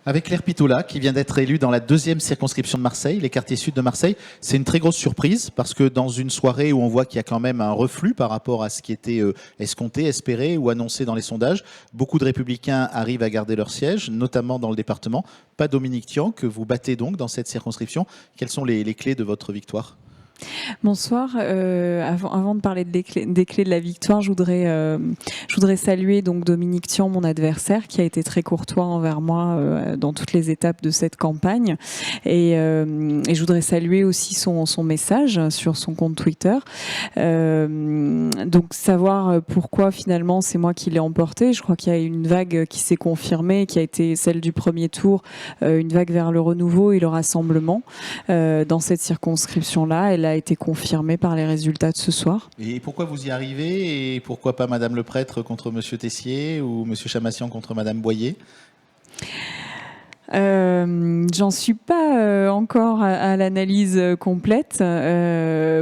Avec Claire Pittola, qui vient d'être élue dans la 2e circonscription de Marseille, les quartiers sud de Marseille, c'est une très grosse surprise parce que dans une soirée où on voit qu'il y a quand même un reflux par rapport à ce qui était escompté, espéré ou annoncé dans les sondages, beaucoup de républicains arrivent à garder leur siège, notamment dans le département. Pas Dominique Tian, que vous battez donc dans cette circonscription. Quelles sont les clés de votre victoire ? Bonsoir. Avant de parler des clés de la victoire, je voudrais saluer donc Dominique Tian, mon adversaire, qui a été très courtois envers moi dans toutes les étapes de cette campagne. Et je voudrais saluer aussi son message sur son compte Twitter. Donc savoir pourquoi finalement c'est moi qui l'ai emporté. Je crois qu'il y a une vague qui s'est confirmée, qui a été celle du premier tour, une vague vers le renouveau et le rassemblement dans cette circonscription-là. Elle a été confirmée par les résultats de ce soir. Et pourquoi vous y arrivez? Et pourquoi pas Madame le prêtre contre Monsieur Tessier ou Monsieur Chamassian contre Madame Boyer? J'en suis pas encore à l'analyse complète.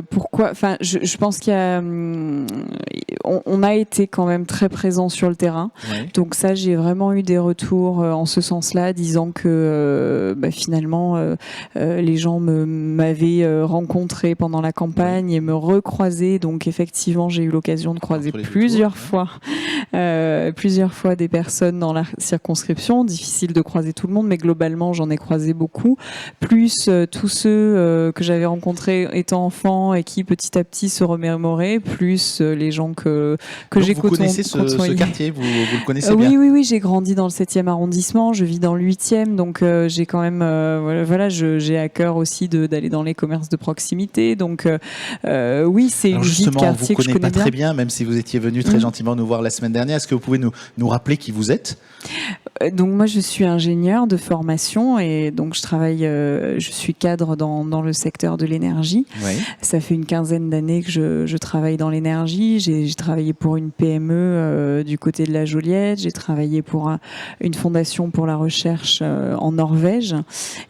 Pourquoi? Enfin, je pense qu'il y a, on a été quand même très présent sur le terrain. Oui. Donc ça, j'ai vraiment eu des retours en ce sens-là, disant que finalement les gens m'avaient rencontré pendant la campagne et me recroisaient. Donc effectivement, j'ai eu l'occasion de croiser plusieurs fois des personnes dans la circonscription. Difficile de croiser tout le monde, mais globalement, j'en ai croisé beaucoup. Plus tous ceux que j'avais rencontrés étant enfant et qui petit à petit se remémoraient, plus les gens que j'ai côtoyés. Vous connaissez ce quartier, vous le connaissez bien? Oui, j'ai grandi dans le 7e arrondissement, je vis dans le 8e, donc j'ai quand même, j'ai à cœur aussi d'aller dans les commerces de proximité. Donc oui, c'est une vie de quartier que je connais pas très bien, même si vous étiez venu très gentiment nous voir la semaine dernière. Est-ce que vous pouvez nous rappeler qui vous êtes? Donc moi, je suis ingénieure de formation et donc je suis cadre dans le secteur de l'énergie. Oui. Ça fait une 15aine d'années que je travaille dans l'énergie. J'ai travaillé pour une PME du côté de la Joliette. J'ai travaillé pour une fondation pour la recherche en Norvège.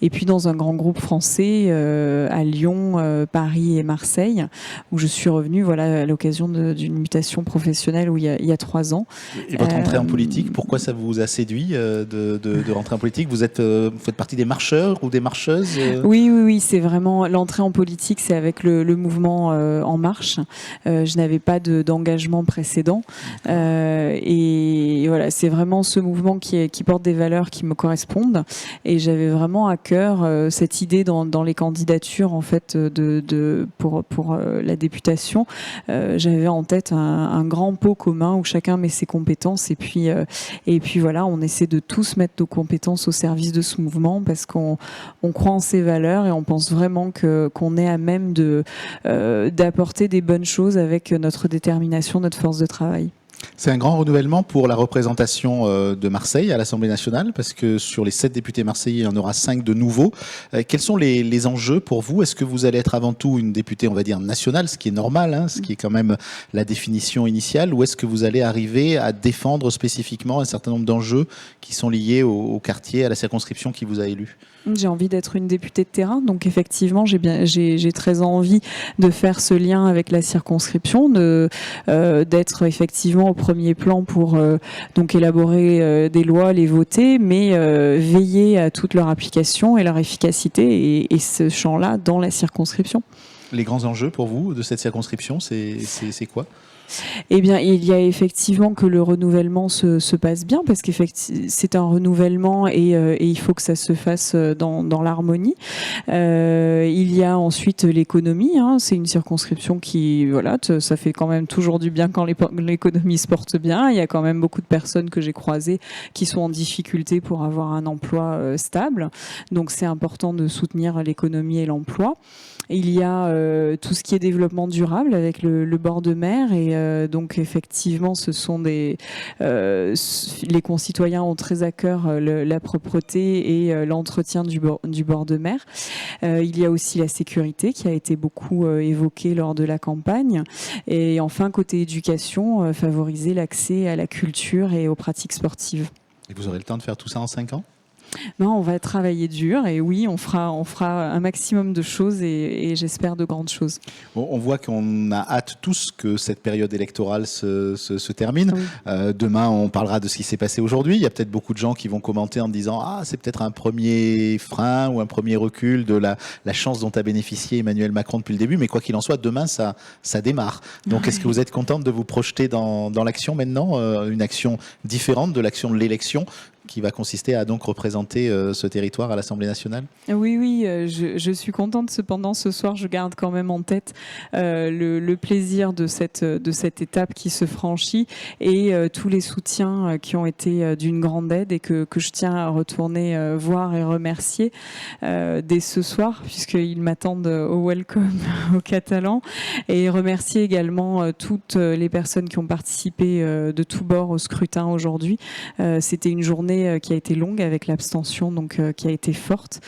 Et puis dans un grand groupe français à Lyon, Paris et Marseille, où je suis revenue à l'occasion d'une mutation professionnelle il y a 3 ans. Et votre entrée en politique, pourquoi ça vous a séduit de rentrer en politique? Vous faites partie des marcheurs ou des marcheuses? Oui, c'est vraiment l'entrée en politique, c'est avec le mouvement En Marche. Je n'avais pas d'engagement précédent et voilà, c'est vraiment ce mouvement qui porte des valeurs qui me correspondent et j'avais vraiment à cœur cette idée dans les candidatures en fait pour la députation. J'avais en tête un grand pot commun où chacun met ses compétences et puis voilà, on essaie de tous mettre nos compétences au service de ce mouvement parce qu'on croit en ces valeurs et on pense vraiment qu'on est à même d'apporter des bonnes choses avec notre détermination, notre force de travail. C'est un grand renouvellement pour la représentation de Marseille à l'Assemblée nationale, parce que sur les 7 députés marseillais, il y en aura 5 de nouveaux. Quels sont les enjeux pour vous? Est-ce que vous allez être avant tout une députée, on va dire, nationale, ce qui est normal, ce qui est quand même la définition initiale, ou est-ce que vous allez arriver à défendre spécifiquement un certain nombre d'enjeux qui sont liés au quartier, à la circonscription qui vous a élu? J'ai envie d'être une députée de terrain, donc effectivement, j'ai très envie de faire ce lien avec la circonscription, d'être effectivement au premier plan pour donc élaborer des lois, les voter, mais veiller à toute leur application et leur efficacité et ce champ-là dans la circonscription. Les grands enjeux pour vous de cette circonscription, c'est quoi? Eh bien, il y a effectivement que le renouvellement se passe bien parce que c'est un renouvellement et il faut que ça se fasse dans l'harmonie. Il y a ensuite l'économie. C'est une circonscription qui, ça fait quand même toujours du bien quand l'économie se porte bien. Il y a quand même beaucoup de personnes que j'ai croisées qui sont en difficulté pour avoir un emploi stable. Donc, c'est important de soutenir l'économie et l'emploi. Il y a tout ce qui est développement durable avec le bord de mer et donc effectivement ce sont les concitoyens ont très à cœur la propreté et l'entretien du bord de mer. Il y a aussi la sécurité qui a été beaucoup évoquée lors de la campagne et enfin côté éducation, favoriser l'accès à la culture et aux pratiques sportives. Et vous aurez le temps de faire tout ça en 5 ans? Non, on va travailler dur et oui, on fera un maximum de choses et j'espère de grandes choses. On voit qu'on a hâte tous que cette période électorale se termine. Oui. Demain, on parlera de ce qui s'est passé aujourd'hui. Il y a peut-être beaucoup de gens qui vont commenter en disant « Ah, c'est peut-être un premier frein ou un premier recul de la chance dont a bénéficié Emmanuel Macron depuis le début. » Mais quoi qu'il en soit, demain, ça démarre. Donc, est-ce que vous êtes contente de vous projeter dans l'action maintenant, une action différente de l'action de l'élection qui va consister à donc représenter ce territoire à l'Assemblée nationale? Oui, je suis contente. Cependant, ce soir, je garde quand même en tête le plaisir de cette étape qui se franchit et tous les soutiens qui ont été d'une grande aide et que je tiens à retourner voir et remercier dès ce soir, puisqu'ils m'attendent au welcome aux Catalans, et remercier également toutes les personnes qui ont participé de tous bords au scrutin aujourd'hui. C'était une journée qui a été longue avec l'abstention, donc qui a été forte,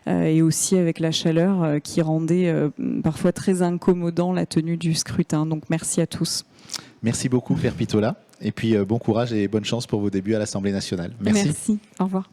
et aussi avec la chaleur qui rendait parfois très incommodant la tenue du scrutin. Donc merci à tous. Merci beaucoup Claire Pittola, et puis bon courage et bonne chance pour vos débuts à l'Assemblée nationale. Merci. Merci, au revoir.